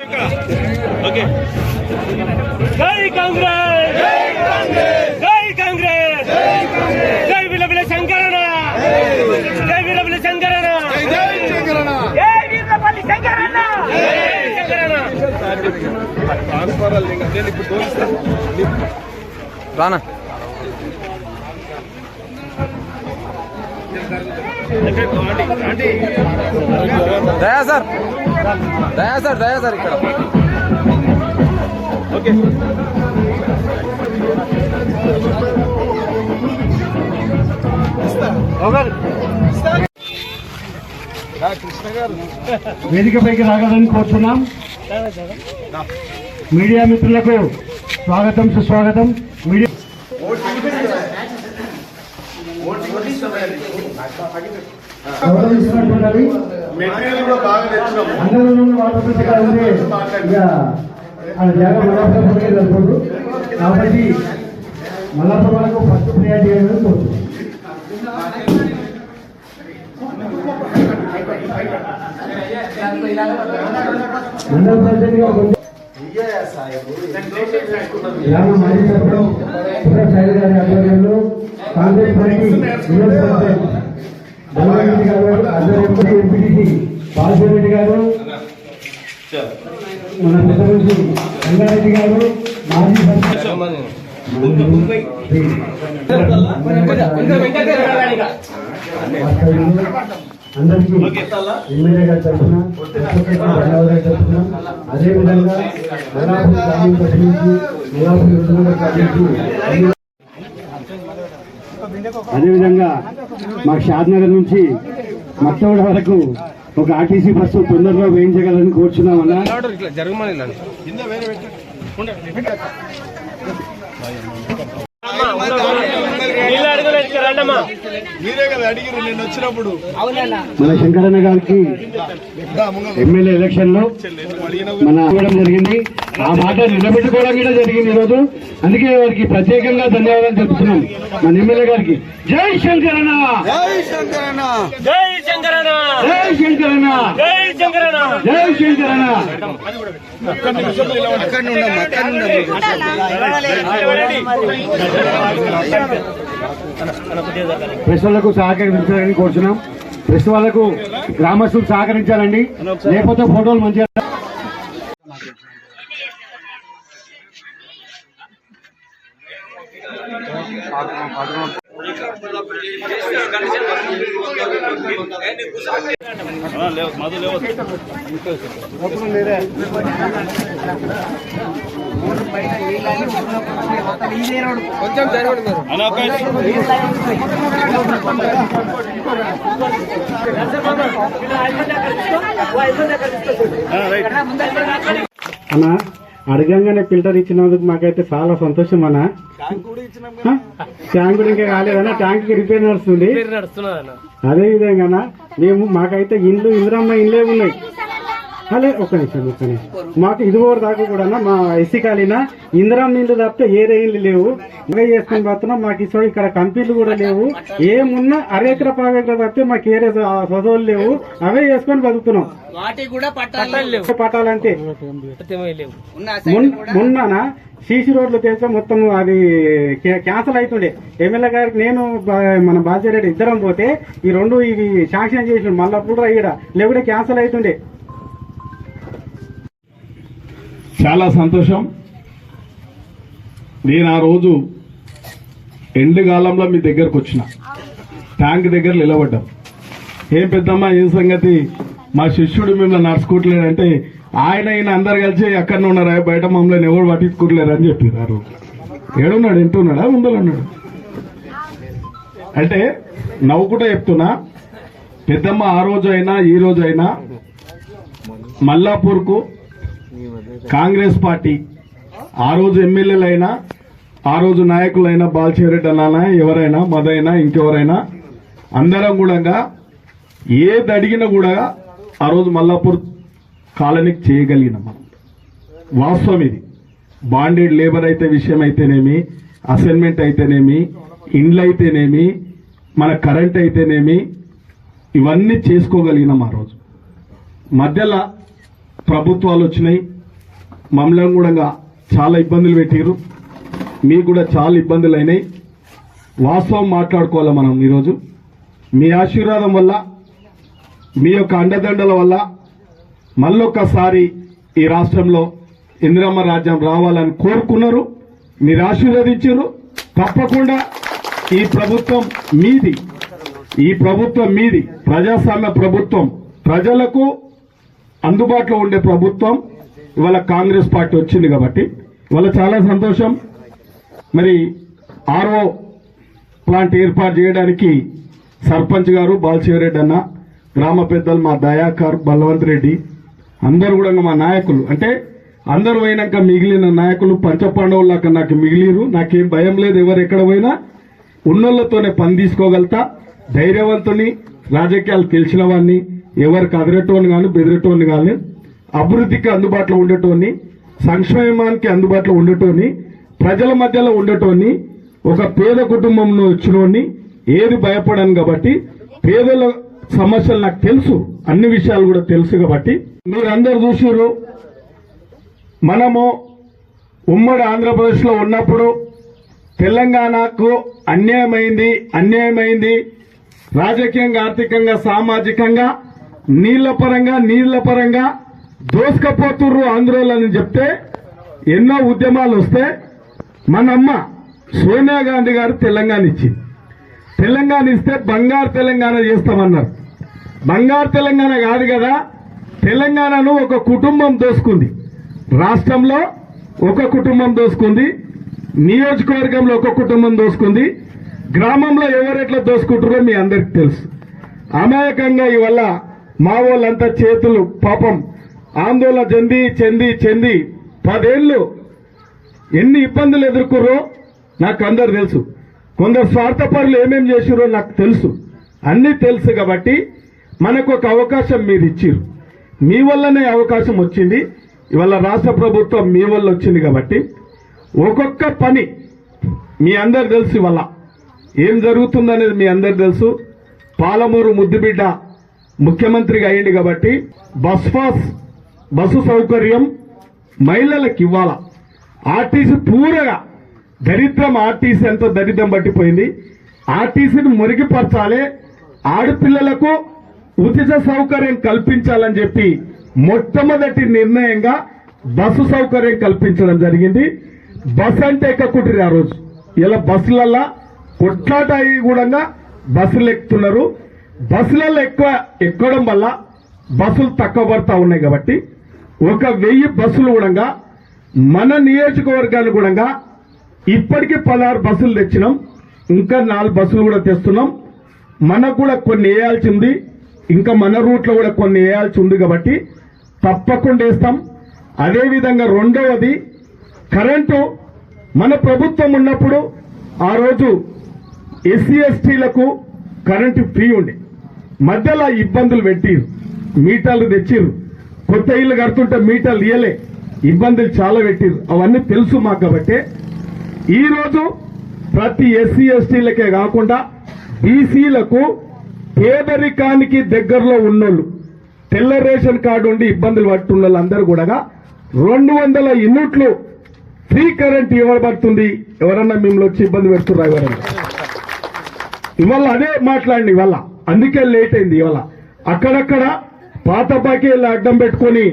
Okay. జై కాంగ్రెస్, జై కాంగ్రెస్, జై కాంగ్రెస్, జై విలవిల శంకరణ, జై విలవిల శంకరణ, జై శంకరణ, జై వీరపల్లి శంకరణ, జై శంకరణ. ట్రాన్స్ఫర్ లింక్ నేను ఇప్పుడు తోలుస్తాను రానా. దయా సార్, దయా సార్, దయా సార్ ఇక్కడ. ఓకే. వేదికపైకి రాగలని కోరుతున్నాం. మీడియా మిత్రులకు స్వాగతం, సుస్వాగతం. మీడియా అందరూ కాబట్టి మల్లాపురాలకు ఫస్ట్ ప్రియారిటీ అనేది కోరుతున్నాం. మండల ప్రెసిడెంట్ గా గ్రామ మాజీ సర్పంచ్ శైలి గారి ఆధ్వర్యంలో కాంగ్రెస్ పార్టీ బలరెడ్డి గారు ఆధ్వర్యంలో ఎంపీటీసీ బాలరెడ్డి గారు, మన పెద్ద మనిషి రంగారెడ్డి గారు, మాజీ అందరికీ ఎమ్మెల్యే గారి తరఫున ధన్యవాదాలు చెప్తున్నాం. అదేవిధంగా అదేవిధంగా మా షాద్నగర్ నుంచి మత్తగూడ వరకు ఒక ఆర్టీసీ బస్సు తొందరగా వేయించగలని కోరుచున్నామన్నా. మీరే కదా అడిగిరు నేను వచ్చినప్పుడు. మన శంకరన్న గారికి ఎమ్మెల్యే ఎలక్షన్ లో మన ఇవ్వడం జరిగింది. ఆ మాట నిలబెట్టుకోవడం కూడా జరిగింది ఈరోజు. అందుకే వారికి ప్రత్యేకంగా ధన్యవాదాలు చెప్తున్నాం మన ఎమ్మెల్యే గారికి. జై శంకరన్న, జై శంకరన్న, జై శంకరన్న, జై శంకరన్న, జై శంకరన్న, జై శంకరన్న. ప్రెస్ వాళ్లకు సహకరించాలని కోరుచున్నాం. ప్రెస్ వాళ్లకు గ్రామస్తులు సహకరించాలండి, లేకపోతే ఫోటోలు మంచిగా. కొంచెం జరగదు. అన్నా అడగంగానే ఫిల్టర్ ఇచ్చినందుకు మాకైతే చాలా సంతోషం అన్న. ట్యాంక్ కూడా ఇంకా కాలేదన్నా, ట్యాంక్ కి రిపేర్ నడుస్తుంది. అదే విధంగా మేము మాకైతే ఇందిరమ్మ ఇండ్లే ఉన్నాయి. అదే ఒక్క నిమిషం మాకు ఇదివరకు దాకా కూడా మా ఎస్సీ కాలిన ఇందిరమ్మ ఇండ్లు తప్పితే ఏరే ఇండ్లు లేవు. ఇవే చేసుకుని పోతున్నాం. మాకు ఇక్కడ కంపెనీలు కూడా లేవు. ఏమున్నా అరేకర పావేకర తప్పితే మాకు ఏరే సొసోలు లేవు. అవే చేసుకొని బతుకుతున్నాం. పట్టాలంటే మొన్న సీసీ రోడ్లు తెలిసే మొత్తం అది క్యాన్సల్ అవుతుండే. ఎమ్మెల్యే గారికి నేను మన బాధ్యరెడ్డి ఇద్దరం పోతే ఈ రెండు ఇవి శాంక్షన్ చేసి మళ్ళా కూడా ఇక్కడ లేకుంటే క్యాన్సల్ అవుతుండే. చాలా సంతోషం. నేను ఆ రోజు ఎండు కాలంలో మీ దగ్గరకు వచ్చిన, ట్యాంక్ దగ్గర నిలబడ్డాం. ఏం పెద్దమ్మా ఏం సంగతి, మా శిష్యుడు మిమ్మల్ని నడుచుకోవట్లేడంటే ఆయన అందరు కలిసి ఎక్కడ ఉన్నారా బయట మమ్మల్ని ఎవరు పట్టించుకోవట్లేరు అని చెప్పారు. ఆ రోజు ఏడున్నాడు, ఎంటున్నాడా, ముందర ఉన్నాడు అంటే నవ్వుకుంటా చెప్తున్నా. పెద్దమ్మ ఆ రోజు అయినా ఈ రోజు అయినా మల్లాపూర్కు కాంగ్రెస్ పార్టీ ఆ రోజు ఎమ్మెల్యేలైనా ఆ రోజు నాయకులైనా బాలశివరెడ్డి అన్నా ఎవరైనా మదైనా ఇంకెవరైనా అందరం కూడా ఏది అడిగినా కూడా ఆ రోజు మల్లాపూర్ కాలనీకి చేయగలిగినాం. వాస్తవం ఇది. బాండెడ్ లేబర్ అయితే విషయం అయితేనేమి, అసైన్మెంట్ అయితేనేమి, ఇండ్లు అయితేనేమి, మన కరెంట్ అయితేనేమి, ఇవన్నీ చేసుకోగలిగినాం. ఆ రోజు మధ్యలో ప్రభుత్వాలు వచ్చినాయి, మమ్మల్ని కూడా చాలా ఇబ్బందులు పెట్టారు, మీకు కూడా చాలా ఇబ్బందులు అయినాయి. వాస్తవం మాట్లాడుకోవాలి మనం. ఈరోజు మీ ఆశీర్వాదం వల్ల, మీ యొక్క అండదండల వల్ల మళ్ళొక్కసారి ఈ రాష్ట్రంలో ఇందిరమ్మ రాజ్యం రావాలని కోరుకున్నారు, మీరు ఆశీర్వదించారు. తప్పకుండా ఈ ప్రభుత్వం మీది, ఈ ప్రభుత్వం మీది, ప్రజాస్వామ్య ప్రభుత్వం, ప్రజలకు అందుబాటులో ఉండే ప్రభుత్వం ఇవాళ కాంగ్రెస్ పార్టీ వచ్చింది కాబట్టి ఇవాళ చాలా సంతోషం. మరి ఆర్ఓ ప్లాంట్ ఏర్పాటు చేయడానికి సర్పంచ్ గారు బాలశివరెడ్డి అన్న, గ్రామ పెద్దలు మా దయాకర్, బలవంత్ రెడ్డి, అందరూ కూడా మా నాయకులు, అంటే అందరూ పోయినాక మిగిలిన నాయకులు పంచపాండవులాగా నాకు మిగిలిరు. నాకేం భయం లేదు, ఎవరు ఎక్కడ పోయినా ఉన్నోళ్లతోనే పని తీసుకోగలుగుతా. ధైర్యవంతుని, రాజకీయాలు తెలిసిన వాడిని, ఎవరికి అదిరేటోని కానీ బెదిరేటోని కానీ, అభివృద్ధికి అందుబాటులో ఉండేటోని, సంక్షేమానికి అందుబాటులో ఉండేటోని, ప్రజల మధ్యలో ఉండేటోని, ఒక పేద కుటుంబంలో వచ్చినోని, ఏది భయపడాను కాబట్టి పేదల సమస్యలు నాకు తెలుసు, అన్ని విషయాలు కూడా తెలుసు కాబట్టి మీరందరూ చూసారు. మనము ఉమ్మడి ఆంధ్రప్రదేశ్లో ఉన్నప్పుడు తెలంగాణకు అన్యాయమైంది, రాజకీయంగా, ఆర్థికంగా, సామాజికంగా, నీళ్ల పరంగా దోసుకపోతుర్రు ఆంధ్రోళ్ళని చెప్తే ఎన్నో ఉద్యమాలు వస్తే మనమ్మ సోనియా గాంధీ గారు తెలంగాణ ఇచ్చింది. తెలంగాణ ఇస్తే బంగారు తెలంగాణ చేస్తామన్నారు. బంగారు తెలంగాణ కాదు కదా, తెలంగాణను ఒక కుటుంబం దోసుకుంది. రాష్ట్రంలో ఒక కుటుంబం దోసుకుంది, నియోజకవర్గంలో ఒక కుటుంబం దోసుకుంది, గ్రామంలో ఎవరెట్లా దోసుకుంటారో మీ అందరికి తెలుసు. అమాయకంగా ఇవల్ల మా వాళ్ళంతా చేతులు పాపం ఆందోళన చెంది 10 ఏళ్ళు ఎన్ని ఇబ్బందులు ఎదుర్కొర్రో నాకు అందరు తెలుసు. కొందరు స్వార్థపరులు ఏమేం చేసిరో నాకు తెలుసు, అన్నీ తెలుసు. కాబట్టి మనకు ఒక అవకాశం మీరు ఇచ్చిరు, మీ వల్లనే అవకాశం వచ్చింది. ఇవాళ రాష్ట్ర ప్రభుత్వం మీ వల్ల వచ్చింది కాబట్టి ఒక్కొక్క పని మీ అందరు తెలుసు. ఇవాళ ఏం జరుగుతుందనేది మీ అందరు తెలుసు. పాలమూరు ముద్దుబిడ్డ ముఖ్యమంత్రిగా అయ్యింది కాబట్టి బస్సు సౌకర్యం మహిళలకు ఇవ్వాల. ఆర్టీసీ పూరగా దరిద్రం, ఆర్టీసీ ఎంతో దరిద్రం పట్టిపోయింది. ఆర్టీసీని మురిగిపరచాలి, ఆడపిల్లలకు ఉచిత సౌకర్యం కల్పించాలని చెప్పి మొట్టమొదటి నిర్ణయంగా బస్సు సౌకర్యం కల్పించడం జరిగింది. బస్ అంటే ఎక్కకుంటారు ఆ రోజు. ఇలా బస్సులల్లా కొట్లాట అయ్యి కూడా బస్సులు ఎక్కుతున్నారు. బస్సులలో ఎక్కడం వల్ల బస్సులు తక్కువ పడతా ఉన్నాయి కాబట్టి 1000 బస్సులు కూడా మన నియోజకవర్గాలు కూడా ఇప్పటికీ 16 బస్సులు తెచ్చినాం, ఇంకా 4 బస్సులు కూడా తెస్తున్నాం. మనకు కూడా కొన్ని వేయాల్సి ఉంది, ఇంకా మన రూట్లో కూడా కొన్ని వేయాల్సి ఉంది కాబట్టి తప్పకుండా వేస్తాం. అదేవిధంగా రెండవది కరెంటు. మన ప్రభుత్వం ఉన్నప్పుడు ఆ రోజు ఎస్సీ ఎస్టీలకు కరెంటు ఫ్రీ ఉండే, మధ్యలో ఇబ్బందులు పెట్టిరు, మీటర్లు తెచ్చిరు, కొత్త ఇల్లు కడుతుంటే మీటర్లు ఇయ్యలే, ఇబ్బందులు చాలా పెట్టిరు. అవన్నీ తెలుసు మాకు. కాబట్టి ఈరోజు ప్రతి ఎస్సీ ఎస్టీలకే కాకుండా బీసీలకు, పేదరికానికి దగ్గరలో ఉన్నోళ్ళు, తెల్ల రేషన్ కార్డు ఉండి ఇబ్బందులు పడుతున్న వాళ్ళందరూ కూడా 200 యూనిట్లు ఫ్రీ కరెంట్ ఇవ్వబడుతుంది. ఎవరన్నా మిమ్మల్ని వచ్చి ఇబ్బంది పెడుతున్నా? ఎవరన్నా ఇవాళ అదే మాట్లాడండి. ఇవాళ అందుకే లేట్ అయింది. ఇవాళ అక్కడక్కడ పాత బాకీలు అడ్డం పెట్టుకుని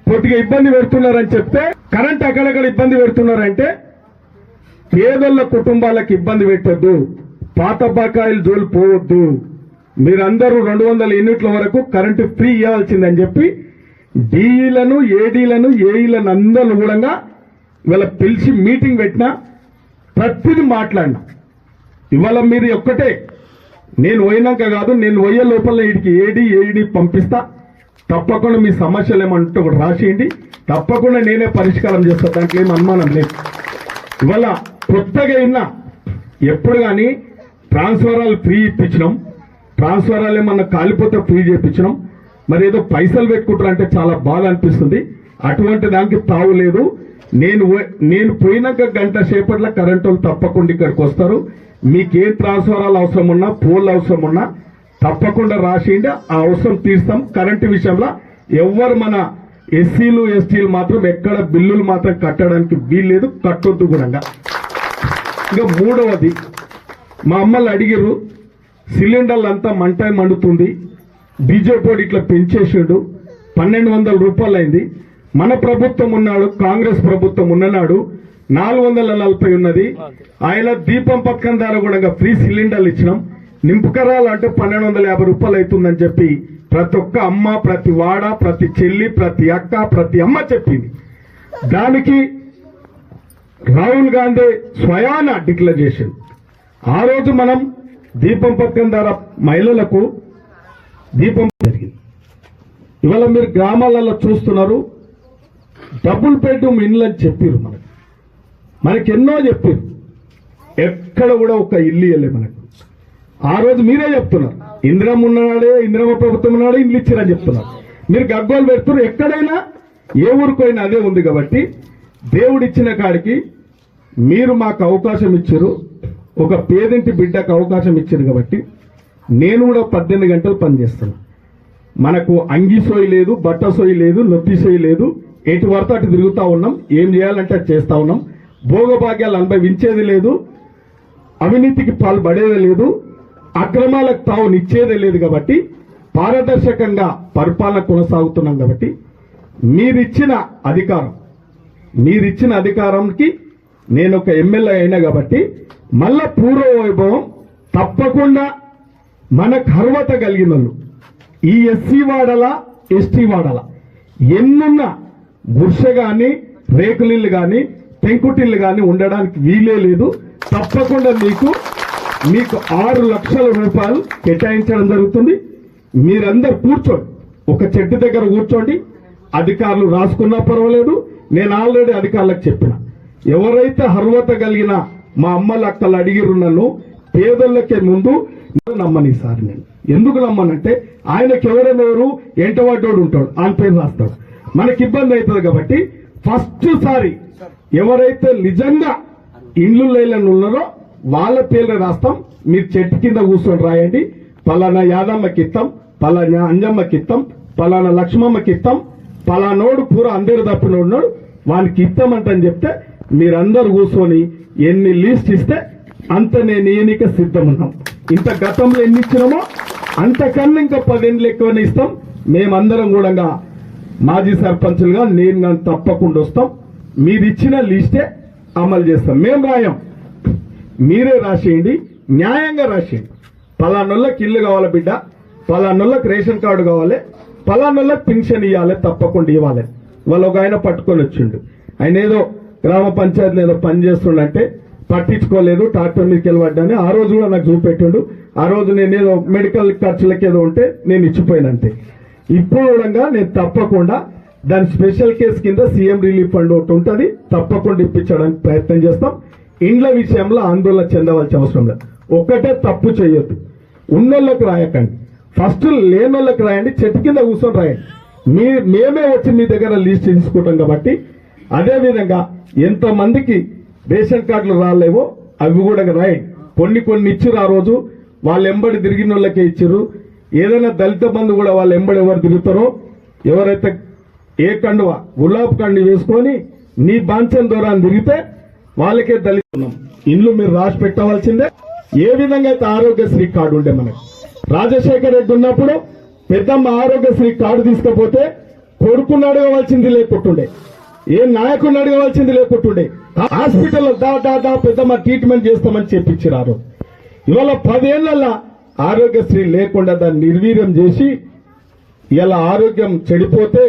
కొద్దిగా ఇబ్బంది పెడుతున్నారని చెప్తే, కరెంట్ అక్కడక్కడ ఇబ్బంది పెడుతున్నారంటే పేదల కుటుంబాలకు ఇబ్బంది పెట్టొద్దు, పాత బకాయిలు జోలు పోవద్దు, మీరందరూ 200 యూనిట్ల వరకు కరెంటు ఫ్రీ ఇవ్వాల్సిందని చెప్పి డిఈలను, ఏడీలను, ఏఈలను అందరూ కూడా ఇవాళ పిలిచి మీటింగ్ పెట్టినా, ప్రతిదీ మాట్లాడినా. ఇవాళ మీరు ఒక్కటే, నేను పోయినాక కాదు, నేను పోయే లోపల వీడికి ఏడీ పంపిస్తా, తప్పకుండా మీ సమస్యలు ఏమంటే ఒకటి రాసేయండి, తప్పకుండా నేనే పరిష్కారం చేస్తా, దాంట్లో ఏం అనుమానం లేదు. ఇవాళ కొత్తగా అయినా ఎప్పుడు కానీ ట్రాన్స్ఫరాలు ఫ్రీ ఇప్పించినాం, ట్రాన్స్ఫరాలు ఏమన్నా కాలిపోతే ఫ్రీ చేయించినాం. మరి ఏదో పైసలు పెట్టుకుంటారు అంటే చాలా బాధ అనిపిస్తుంది. అటువంటి దానికి తావు లేదు. నేను పోయినాక గంట సేపట్లో కరెంటు వాళ్ళు తప్పకుండా ఇక్కడికి వస్తారు. మీకేం ట్రాన్స్ఫరాలు అవసరం ఉన్నా, పోల్ అవసరం ఉన్నా తప్పకుండా రాసేయండి, ఆ అవసరం తీస్తాం. కరెంటు విషయంలో ఎవరు మన ఎస్సీలు ఎస్టీలు మాత్రం ఎక్కడ బిల్లులు మాత్రం కట్టడానికి వీల్లేదు, కట్టొద్దు కూడా. ఇంకా మూడవది, మా అమ్మలు అడిగిరు, సిలిండర్లు అంతా మంట మండుతుంది, బీజేపీ ఇట్లా పెంచేసాడు, 1200 రూపాయలు అయింది. మన ప్రభుత్వం ఉన్నాడు, కాంగ్రెస్ ప్రభుత్వం ఉన్ననాడు 440 ఉన్నది. ఆయన దీపం పథకం ద్వారా కూడా ఫ్రీ సిలిండర్లు ఇచ్చినాం. నింపుకరాలు అంటే 1250 రూపాయలు అవుతుందని చెప్పి ప్రతి ఒక్క అమ్మ, ప్రతి వాడ, ప్రతి చెల్లి, ప్రతి అక్క, ప్రతి అమ్మ చెప్పింది. దానికి రాహుల్ గాంధీ స్వయాన డిక్లేర్ చేసింది. ఆ రోజు మనం దీపం పథకం ద్వారా మహిళలకు దీపం జరిగింది. ఇవాళ మీరు గ్రామాలలో చూస్తున్నారు, డబుల్ బెడ్రూమ్ ఇండ్లు అని చెప్పారు. మనకి ఎన్నో చెప్పారు, ఎక్కడ కూడా ఒక ఇల్లు ఇవ్వలే మనకు. ఆ రోజు మీరే చెప్తున్నారు, ఇందిరమ్మ ఉన్నాడే, ఇందిరమ్మ ప్రభుత్వం ఉన్నాడే, ఇల్లు ఇచ్చారని చెప్తున్నారు. మీరు గగ్గోలు పెడుతున్నారు. ఎక్కడైనా ఏ ఊరికైనా అదే ఉంది. కాబట్టి దేవుడిచ్చిన కాడికి మీరు మాకు అవకాశం ఇచ్చారు, ఒక పేదింటి బిడ్డకు అవకాశం ఇచ్చారు. కాబట్టి నేను కూడా 18 గంటలు పనిచేస్తాను. మనకు అంగి సోయి లేదు, బట్ట సోయి లేదు, నొత్తి సోయి లేదు. ఎటు వరత అటు తిరుగుతా ఉన్నాం, ఏం చేయాలంటే అది చేస్తా ఉన్నాం. భోగభాగ్యాలు అనుభవించేది లేదు, అవినీతికి పాల్పడేది లేదు, అక్రమాలకు తావునిచ్చేదే లేదు. కాబట్టి పారదర్శకంగా పరిపాలన కొనసాగుతున్నాం. కాబట్టి మీరిచ్చిన అధికారంకి నేను ఒక ఎమ్మెల్యే అయినా కాబట్టి మళ్ళా పూర్వ వైభవం తప్పకుండా మనకు అర్హత కలిగిన వాళ్ళు ఈ ఎస్సీ వాడల, ఎస్టీ వాడల ఎన్నున్నా గుర్ష గాని, రేకులిల్లు గాని, పెంకుటిల్లు గాని ఉండడానికి వీలే లేదు. తప్పకుండా మీకు 6 లక్షల రూపాయలు కేటాయించడం జరుగుతుంది. మీరందరూ కూర్చోండి, ఒక చెట్టు దగ్గర కూర్చోండి. అధికారులు రాసుకున్నా పర్వాలేదు. నేను ఆల్రెడీ అధికారులకు చెప్పిన, ఎవరైతే అర్హత కలిగిన మా అమ్మలు అక్కలు అడిగిరు నన్ను, పేదోళ్ళకే ముందు నమ్మని సార్. నేను ఎందుకు నమ్మనంటే ఆయనకి ఎవరెవరు ఎంటవాడోడు ఉంటాడు, ఆయన పేరు రాస్తాడు, మనకి ఇబ్బంది అవుతుంది. కాబట్టి ఫస్ట్ సారి ఎవరైతే నిజంగా ఇండ్లు లేని ఉన్నారో వాళ్ళ పేర్లు రాస్తాం. మీరు చెట్టు కింద కూర్చొని రాయండి, పలానా యాదమ్మకి ఇస్తాం, పలానా అంజమ్మకి ఇస్తాం, పలానా లక్ష్మమ్మకి ఇస్తాం, పలానోడు పూర అందరు తప్పినోడు వానికి ఇస్తామంటని చెప్తే మీరందరూ కూర్చొని ఎన్ని లిస్ట్ ఇస్తే అంత నేను ఈయనిక సిద్ధం ఉన్నాం. ఇంత గతంలో ఎన్ని ఇచ్చినామో అంతకన్నా ఇంకా 10 ఏళ్ళు ఎక్కువనే ఇస్తాం. మేమందరం కూడా మాజీ సర్పంచులుగా నేను కానీ తప్పకుండా వస్తాం. మీరు ఇచ్చిన లిస్టే అమలు చేస్తాం. మేము రాయం, మీరే రాసేయండి, న్యాయంగా రాసేయండి. పలానోళ్ళకి ఇల్లు కావాలి బిడ్డ, పలానోళ్ళకి రేషన్ కార్డు కావాలి, పలానోళ్ళకి పింఛన్ ఇవ్వాలి, తప్పకుండా ఇవ్వాలి. వాళ్ళు ఒక ఆయన పట్టుకొని వచ్చిండు, ఆయన ఏదో గ్రామ పంచాయతీలో ఏదో పని చేస్తుండంటే పట్టించుకోలేదు, ట్రాక్టర్ మీదకి వెళ్ళబడ్డాని. ఆ రోజు కూడా నాకు చూపెట్టిండు. ఆ రోజు నేనేదో మెడికల్ ఖర్చులకి ఏదో ఉంటే నేను ఇచ్చిపోయినంతే. ఇప్పుడు కూడా నేను తప్పకుండా దాని స్పెషల్ కేసు కింద సీఎం రిలీఫ్ ఫండ్ ఒకటి ఉంటుంది, తప్పకుండా ఇప్పించడానికి ప్రయత్నం చేస్తాం. ఇండ్ల విషయంలో ఆందోళన చెందవలసిన అవసరం లేదు. ఒక్కటే తప్పు చేయొద్దు, ఉన్నోళ్ళకి రాయకండి, ఫస్ట్ లేనోళ్ళకి రాయండి, చెట్టు కింద కూర్చొని రాయండి. మేమే వచ్చి మీ దగ్గర లిస్ట్ తీసుకుంటాం. కాబట్టి అదేవిధంగా ఎంతమందికి రేషన్ కార్డులు రాలేవో అవి కూడా రాయండి. కొన్ని ఇచ్చిరు. ఆ రోజు వాళ్ళు ఎంబడి తిరిగిన వాళ్ళకే ఇచ్చిరు. ఏదైనా దళిత బంధు కూడా వాళ్ళు ఎంబడి ఎవరు తిరుగుతారో, ఎవరైతే ఏ కండువ గులాబ్ కండు వేసుకొని నీ బాంఛన్ దూరాన్ని తిరిగితే వాళ్ళకే దళితున్నాం. ఇండ్లు మీరు రాసి పెట్టవలసిందే. ఏ విధంగా అయితే ఆరోగ్యశ్రీ కార్డు ఉండే మనకు రాజశేఖర రెడ్డి ఉన్నప్పుడు పెద్దమ్మ ఆరోగ్యశ్రీ కార్డు తీసుకపోతే కొడుకుని అడగవలసింది లేకుంటుండే, ఏ నాయకుడిని అడగవలసింది లేకుంటుండే. హాస్పిటల్లో దా పెద్దమ్మ ట్రీట్మెంట్ చేస్తామని చెప్పించారు. ఇవాళ 10 ఏళ్లలో ఆరోగ్యశ్రీ లేకుండా దాన్ని నిర్వీర్యం చేసి ఇలా ఆరోగ్యం చెడిపోతే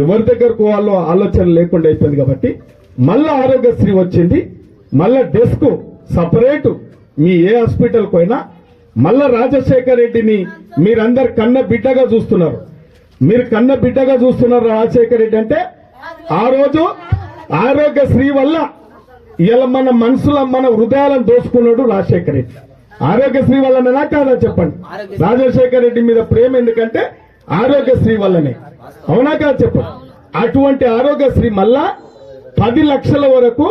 ఎవరి దగ్గరకు వాళ్ళో ఆలోచన లేకుండా అయిపోయింది. కాబట్టి మళ్ళా ఆరోగ్యశ్రీ వచ్చింది, మళ్ళా డెస్క్ సపరేట్. మీ ఏ హాస్పిటల్ పోయినా మళ్ళా రాజశేఖర రెడ్డిని మీరందరు కన్న బిడ్డగా చూస్తున్నారు. మీరు కన్న బిడ్డగా చూస్తున్నారు రాజశేఖర రెడ్డి అంటే. ఆ రోజు ఆరోగ్యశ్రీ వల్ల ఇలా మన మనసుల మన హృదయాలను దోసుకున్నాడు రాజశేఖర రెడ్డి. ఆరోగ్యశ్రీ వల్లనేనా కాదా చెప్పండి? రాజశేఖర రెడ్డి మీద ప్రేమ ఎందుకంటే ఆరోగ్యశ్రీ వల్లనే, అవునా కాదు చెప్పండి? అటువంటి ఆరోగ్యశ్రీ మళ్ళా 10 లక్షల వరకు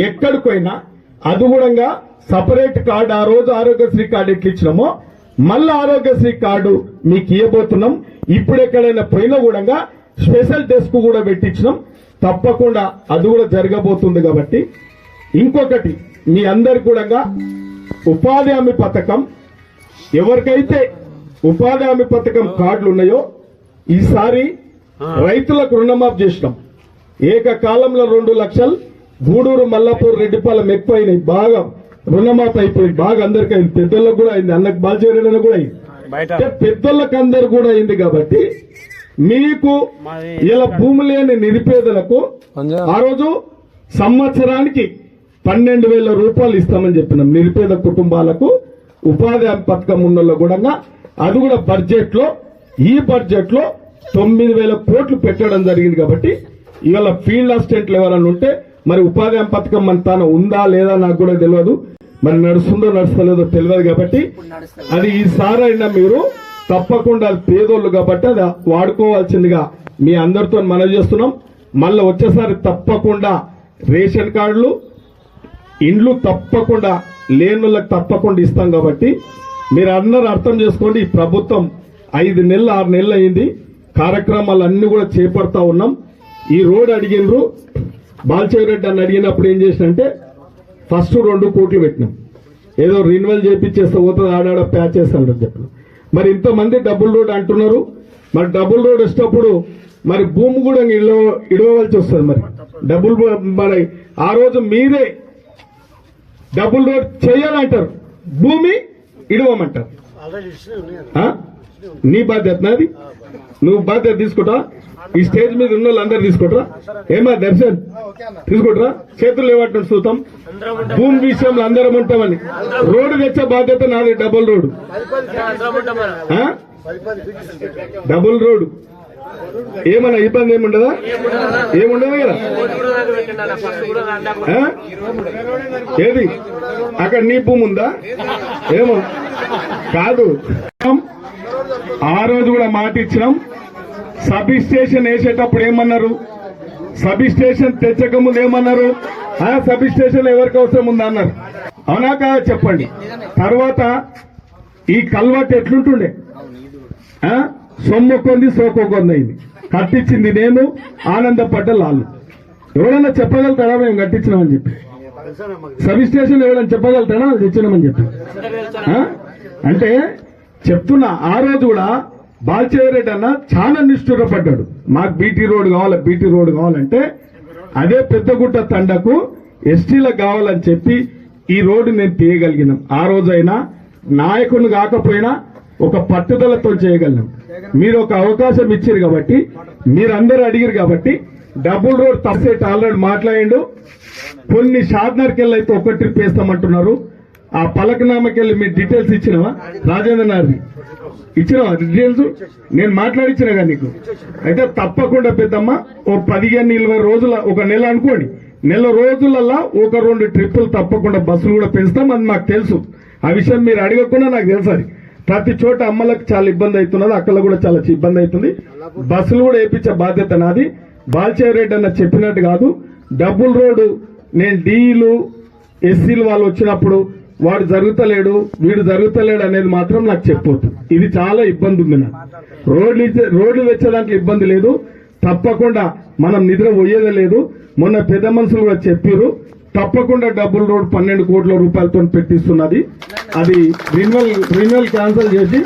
ఎక్కడికైనా అది కూడా సపరేట్ కార్డు. ఆ రోజు ఆరోగ్యశ్రీ కార్డు ఎట్లా ఇచ్చినామో మళ్ళా ఆరోగ్యశ్రీ కార్డు మీకు ఇవ్వబోతున్నాం. ఇప్పుడు ఎక్కడైనా పోయినా కూడా స్పెషల్ డెస్క్ కూడా పెట్టించినాం. తప్పకుండా అది కూడా జరగబోతుంది. కాబట్టి ఇంకొకటి మీ అందరి కూడా ఉపాధి హామీ పథకం, ఎవరికైతే ఉపాధి హామీ పథకం కార్డులు ఉన్నాయో ఈసారి రైతులకు రుణమాఫీ చేసినాం. ఏకకాలంలో 2 లక్షలు గూడూరు, మల్లాపూర్, రెడ్డిపాలెం ఎక్కువైనాయి. బాగా రుణమాఫీ అయిపోయింది. బాగా అందరికీ అయింది. పెద్దోళ్ళకు కూడా అయింది. అన్నకు బాల్చేయడానికి కూడా అయింది. పెద్దోళ్ళకి అందరు కూడా అయింది. కాబట్టి మీకు ఇలా భూమి లేని నిరుపేదలకు ఆ రోజు సంవత్సరానికి 12,000 రూపాయలు ఇస్తామని చెప్పినాం. నిరుపేద కుటుంబాలకు ఉపాధి హామీ పథకం ఉన్న కూడా అది కూడా బడ్జెట్ లో, ఈ బడ్జెట్ లో 9,000 కోట్లు పెట్టడం జరిగింది. కాబట్టి ఇవాళ ఫీల్డ్ అసిస్టెంట్లు ఎవరన్నా ఉంటే మరి ఉపాధి హామీ పథకం మన తాను ఉందా లేదా నాకు కూడా తెలియదు. మరి నడుస్తుందో నడుస్తలేదో తెలియదు. కాబట్టి అది ఈసారైనా మీరు తప్పకుండా అది పేదోళ్ళు కాబట్టి అది వాడుకోవాల్సిందిగా మీ అందరితో మనవి చేస్తున్నాం. మళ్ళీ వచ్చేసారి తప్పకుండా రేషన్ కార్డులు, ఇండ్లు తప్పకుండా లేనులకు తప్పకుండా ఇస్తాం. కాబట్టి మీరు అందరూ అర్థం చేసుకోండి. ఈ ప్రభుత్వం 5 నెలలు 6 నెలలు అయింది. కార్యక్రమాలు అన్ని కూడా చేపడతా ఉన్నాం. ఈ రోడ్ అడిగినరు బాల్చేరెడ్డి అని అడిగినప్పుడు ఏం చేసినంటే ఫస్ట్ 2 కోట్లు పెట్టినాం. ఏదో రిన్యువల్ చేపించేస్తే పోతుంది, ఆడాడ ప్యాచ్ చేస్తానని చెప్పిన. మరి ఇంతమంది డబుల్ రోడ్ అంటున్నారు. మరి డబుల్ రోడ్ వచ్చేటప్పుడు మరి భూమి కూడా ఇడవలసి వస్తుంది. మరి డబుల్ మరి ఆ రోజు మీరే డబుల్ రోడ్ చేయాలంటారు, భూమి ఇడవమంటారు. నీ బాధ్యత నాది, నువ్వు బాధ్యత తీసుకుంటా. ఈ స్టేజ్ మీద ఉన్న వాళ్ళందరూ తీసుకుంటారా? ఏమా దర్శన్ తీసుకుంటారా? చేతులు లేవట్టు చూద్దాం. భూమి విషయంలో అందరం ఉంటామని రోడ్డు తెచ్చే బాధ్యత నాది. డబుల్ రోడ్డు, డబుల్ రోడ్డు ఏమన్నా ఇబ్బంది ఏముండదా? ఏముండదు కదా. ఏది అక్కడ నీ భూమి ఉందా? ఏమో కాదు. ఆ రోజు కూడా మాట ఇచ్చినాం. సబ్ స్టేషన్ వేసేటప్పుడు ఏమన్నారు? సబ్ స్టేషన్ తెచ్చక ముందు ఏమన్నారు? సబ్ స్టేషన్ ఎవరికి అవసరం ఉందా అన్నారు. అవునా కాదా చెప్పండి. తర్వాత ఈ కల్వర్ట్ ఎట్లుంటుండే? సొమ్ము కొంది సోకొంది అయింది. కట్టించింది నేను, ఆనందపడ్డ లాలు. ఎవడన్నా చెప్పగలుగుతాడా మేము కట్టించినామని చెప్పి? సబ్ స్టేషన్ ఎవడన్నా చెప్పగలుగుతాడా తెచ్చినామని చెప్పి? అంటే చెప్తున్నా. ఆ రోజు కూడా బాల్చేరెడ్డి అన్న చాలా నిష్ఠురపడ్డాడు. మాకు బీటీ రోడ్ కావాలి, బీటీ రోడ్ కావాలంటే అదే పెద్దగుట్ట తండకు ఎస్టీలకు కావాలని చెప్పి ఈ రోడ్డు నేను తీయగలిగినాం. ఆ రోజైనా నాయకుని కాకపోయినా ఒక పట్టుదలతో చేయగలిగినాం. మీరు ఒక అవకాశం ఇచ్చారు కాబట్టి, మీరందరూ అడిగారు కాబట్టి డబుల్ రోడ్ తప్పేట ఆల్రెడీ మాట్లాడిండు. కొన్ని షాద్నర్కి వెళ్ళి అయితే ఒక ట్రిప్ వేస్తామంటున్నారు. ఆ పలకనామకి వెళ్ళి మీ డీటెయిల్స్ ఇచ్చినవా? రాజేంద్ర నార్ది ఇచ్చినవా డీటెయిల్స్? నేను మాట్లాడిచ్చిన కదా నీకు. అయితే తప్పకుండా పెద్దమ్మ ఓ 15-20 రోజుల, ఒక నెల అనుకోండి, నెల రోజులలో ఒక 2 ట్రిప్పులు తప్పకుండా బస్సులు కూడా పెంచుతాం. అది మాకు తెలుసు. ఆ విషయం మీరు అడగకుండా నాకు తెలుసు. అది ప్రతి చోట అమ్మలకు చాలా ఇబ్బంది అవుతున్నది, అక్కలకు కూడా చాలా ఇబ్బంది అవుతుంది. బస్సులు కూడా వేయించే బాధ్యత నాది. బాల్చేరెడ్డి అన్న చెప్పినట్టు కాదు. డబుల్ రోడ్డు నేను డీలు ఎస్సీలు వాళ్ళు వచ్చినప్పుడు వాడు జరుగుతలేడు, వీడు జరుగుతలేడు అనేది మాత్రం నాకు చెప్పొద్దు. ఇది చాలా ఇబ్బంది ఉంది నాకు. రోడ్లు తెచ్చేదానికి ఇబ్బంది లేదు. తప్పకుండా మనం నిద్ర పోయేదే లేదు. మొన్న పెద్ద మనుషులు కూడా చెప్పారు. తప్పకుండా డబుల్ రోడ్ 12 కోట్ల రూపాయలతో పెట్టిస్తున్నది. అది రిన్యువల్ క్యాన్సిల్ చేసి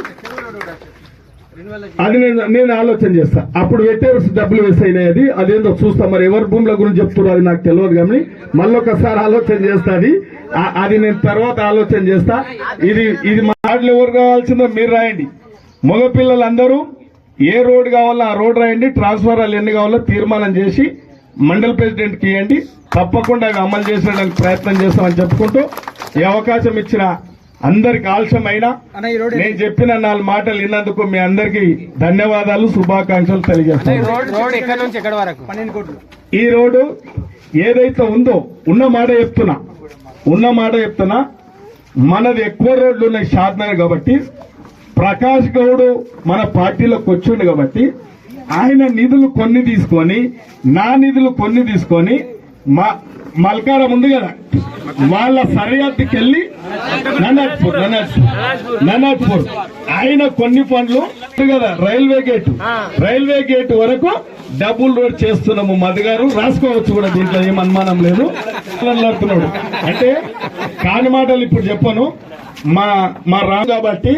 అది నేను ఆలోచన చేస్తా. అప్పుడు పెట్టే డబ్బులు వేస్ట్ అయినాయి. అదేందో చూస్తా. మరి ఎవరి భూముల గురించి చెప్తున్నారు అది నాకు తెలియదు. కానీ మళ్ళొకసారి ఆలోచన చేస్తా. అది నేను తర్వాత ఆలోచన చేస్తా. ఇది మాటలు ఎవరు కావాల్సిందో మీరు రాయండి. మగపిల్లలందరూ ఏ రోడ్ కావాలో ఆ రోడ్ రాయండి. ట్రాన్స్ఫారాలు ఎన్ని కావాలో తీర్మానం చేసి మండల ప్రెసిడెంట్కి ఇవ్వండి. తప్పకుండా అవి అమలు చేసేయడానికి ప్రయత్నం చేస్తామని చెప్పుకుంటూ ఈ అవకాశం ఇచ్చిన అందరికి ఆలస్యమైనా నేను చెప్పిన 4 మాటలు విన్నందుకు మీ అందరికి ధన్యవాదాలు, శుభాకాంక్షలు తెలియజేస్తాను. ఈ రోడ్డు ఏదైతే ఉందో ఉన్న మాట చెప్తున్నా మనది ఎక్కువ రోడ్లు ఉన్నాయి షాద్నగర్. కాబట్టి ప్రకాష్ గౌడ్ మన పార్టీలోకి వచ్చిండు కాబట్టి ఆయన నిధులు కొన్ని తీసుకొని, నా నిధులు కొన్ని తీసుకొని, మల్కారం ఉంది కదా వాళ్ళ సరిహద్దుకి వెళ్ళి ననాజ్పూర్ ఆయన కొన్ని ఫండ్లు కదా రైల్వే గేటు వరకు డబుల్ రోడ్ చేస్తున్నాము. మధు గారు రాసుకోవచ్చు కూడా, దీంట్లో ఏం అనుమానం లేదు. మాట్లాడుతున్నాడు అంటే కాని మాటలు ఇప్పుడు చెప్పను. మా రాము కాబట్టి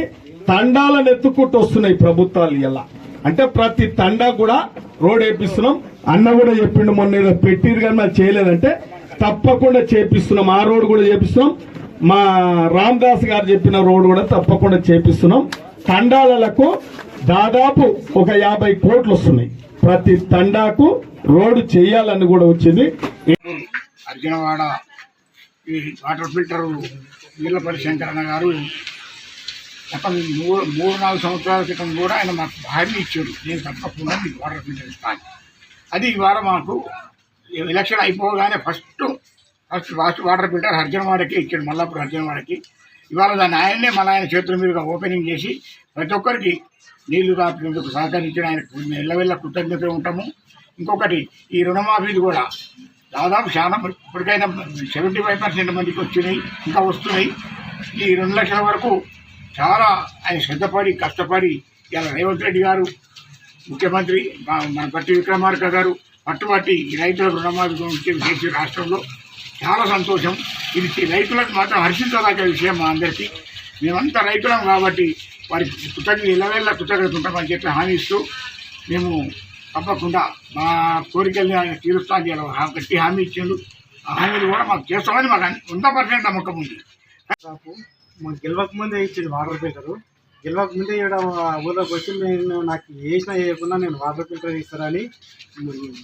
తండాలను ఎత్తుకుంటూ వస్తున్నాయి ప్రభుత్వాలు. ఇలా అంటే ప్రతి తండా కూడా రోడ్ వేపిస్తున్నాం. అన్న కూడా చెప్పిండు మొన్న ఏదో పెట్టిరు కానీ మరి చేయలేదంటే తప్పకుండా చేపిస్తున్నాం. ఆ రోడ్ కూడా చేపిస్తున్నాం. మా రామదాస్ గారు చెప్పిన రోడ్ కూడా తప్పకుండా చేపిస్తున్నాం. తండాలకు దాదాపు ఒక 50 కోట్లు వస్తున్నాయి. ప్రతి తండాకు రోడ్డు చేయాలని కూడా వచ్చింది. అర్జునవాడ ఈ వాటర్ ఫిల్టర్ నీళ్లపల్లి శంకరన్న గారు గత 3-4 సంవత్సరాల క్రితం కూడా ఆయన మాకు హామీ ఇచ్చాడు, నేను తప్పకుండా మీకు వాటర్ ఫిల్టర్ ఇస్తాను. అది ఇవాళ మాకు ఎలక్షన్ అయిపోగానే ఫస్ట్ వాటర్ ఫిల్టర్ హర్జనవాడకి ఇచ్చాడు, మల్లాపూర్ హర్జనవాడకి. ఇవాళ దాన్ని ఆయన్నే మళ్ళీ ఆయన చేతుల మీదుగా ఓపెనింగ్ చేసి ప్రతి ఒక్కరికి నీళ్లు రాపినందుకు సహకరించిన ఆయనకు ఎల్లవెల్ల కృతజ్ఞతలు ఉంటాము. ఇంకొకటి ఈ రుణమాఫీలు కూడా దాదాపు చాలా ఇప్పటికైనా 75% మందికి వచ్చినాయి, ఇంకా వస్తున్నాయి. ఈ 2 లక్షల వరకు చాలా ఆయన శ్రద్ధపడి కష్టపడి ఇలా రేవంత్ రెడ్డి గారు ముఖ్యమంత్రి మన పట్టి విక్రమార్క గారు పట్టుబట్టి ఈ రైతులకు రుణమాఫీ గురించి చేసే రాష్ట్రంలో చాలా సంతోషం. ఇది రైతులకు మాత్రం హర్షించదగ్గ విషయం. మా అందరికీ మేమంతా రైతులం కాబట్టి వారికి ఇళ్ళవేళ్ళ కృతజ్ఞత ఉంటామని చెప్పి హామీ ఇస్తూ మేము తప్పకుండా మా కోరికల్ని ఆయన తీరుస్తాను గట్టి హామీ ఇచ్చిండు. ఆ హామీలు కూడా మాకు చేస్తామని మాకు 100% నమ్మకం ఉంది. మాకు గెలవక ముందే ఇచ్చింది వాటర్ ఫిల్టర్. గెలవక ముందే ఊళ్ళోకి వచ్చి నాకు వేసినా వేయకుండా నేను వాటర్ ఫిల్టర్ ఇస్తారని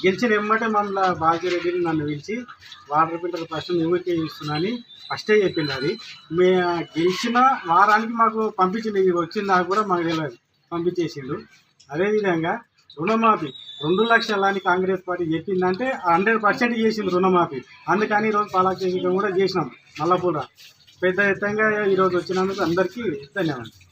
గెలిచిన ఎమ్మటే మళ్ళీ భాగ్యరెడ్డిని నన్ను పిలిచి వాటర్ ఫిల్టర్ ఫస్ట్ ఊరికే ఇస్తున్నానని ఫస్టే చెప్పింది. అది గెలిచిన వారానికి మాకు పంపించింది, ఇది వచ్చింది నాకు కూడా మాకు తెలియదు, పంపించేసిండు. అదేవిధంగా రుణమాఫీ 2 లక్షలని కాంగ్రెస్ పార్టీ చెప్పిందంటే 100% చేసింది రుణమాఫీ. అందుకని ఈరోజు పాలాక్షేత్రం కూడా చేసినాం. మల్లపూడ పెద్ద ఎత్తంగా ఈరోజు వచ్చినందుకు అందరికీ ధన్యవాదాలు.